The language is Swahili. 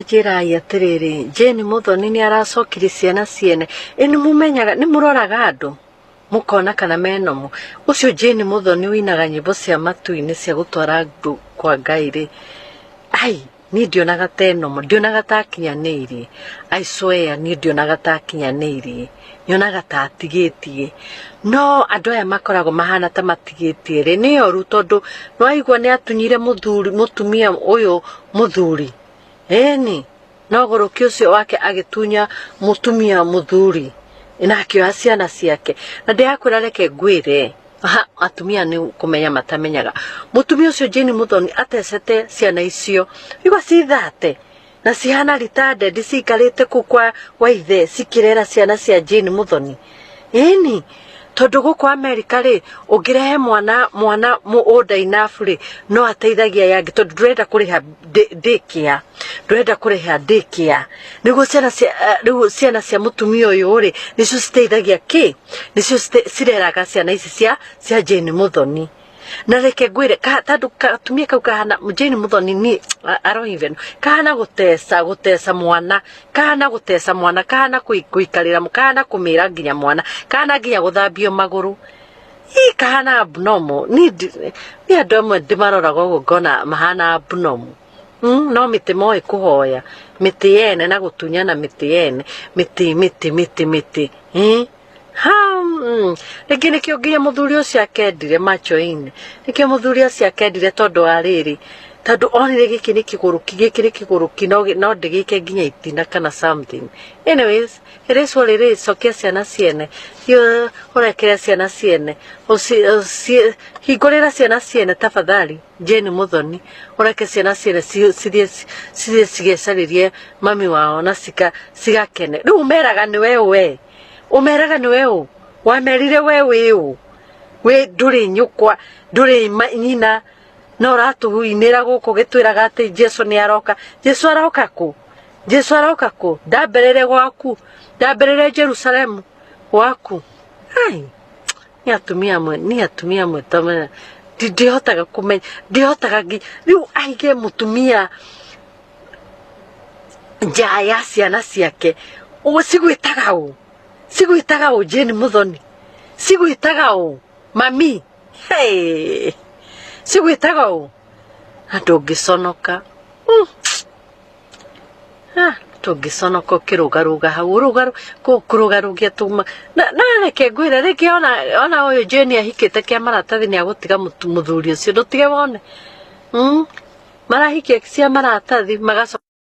Njira ya tiriri Jane Muthoni ni aracokire ciana ciene ni mumenyaga ni muroraga andu mukona kana menomu ucio Jane Muthoni winaga nyimbo cia matu-ini cia gutwara andu kwa Ngai ri ai ni ndionaga tenomo ndionaga takinyanirie I swear ni ndionaga takinyanirie nyonaga ta atigitie no andu aya makoragwo mahana ta matigitie ri ni oru tondu no aigua ni atunyire mutumia uyu muthuri eni no goroki ucio wake agitunya mutumia muthuri inakio ciana ciake na ndiakwira reke ngwire atumia ni kumenya matamenyaga mutumia ucio Jane Muthoni atecete ciana icio igwa cithate na cihana ritade dicikarite kukwa waithe cikirera ciana cia Jane Muthoni eni tondu guku America ri ungirehe mwana muda enough ri no ateithagia yangi tondu ndurenda kuriha daycare ndurenda kuriha daycare niguo ciana cia mutumia uyu ri nicio citeithagia ki nicio cireraga ciana ici cia Jane Muthoni na reke ngwire tondu katumia kau kahana Jane Muthoni ni even kahana gutesa mwana kahana kuikarira kahana kumira nginya mwana kahana nginya guthambio maguru kahana abnormal ni andu amwe ndimaroraga uguo ngona mahana abnormal no miti moi kuhoya miti yene na gutunyana miti yene miti rĩngĩ nĩkĩo nginya mũthuri ũcio akendire macho-inĩ nĩkĩo mũthuri ũcio akendire tondu wa rĩrĩ tondu onire gĩkĩ nĩ kĩgũrũki no ndĩgĩke nginya itina kana something anyways it is what it is cokia ciana ciene ũrekere ciana ciene hingũrĩra ciana ciene tafadhali Jane Muthoni ũreke ciana ciene cithiĩ cigecarĩrie mami wao na cigakene rĩu umeraga nĩ we wamerire we nduri nyukwa nduri nyina no ratuhuinira guku gitwiraga ati Jesu ni aroka Jesu aroka ku ndamberere gwaku ndamberere Jerusalemu gwaku ai ni atumia mwe tamana ndihotaga kumenya riu aige mutumia njaya ciana ciake sigwitaga u Jane Muthoni sigwitaga u mami sigwitaga u ndungiconoka tungiconoka kirugaruga hau kurugarugia tuma na reke ngwire reke ona uyu Jane ahikite kia maratathi ni agutiga muthuri ucio ndutige wone marahikia cia maratathi magacoka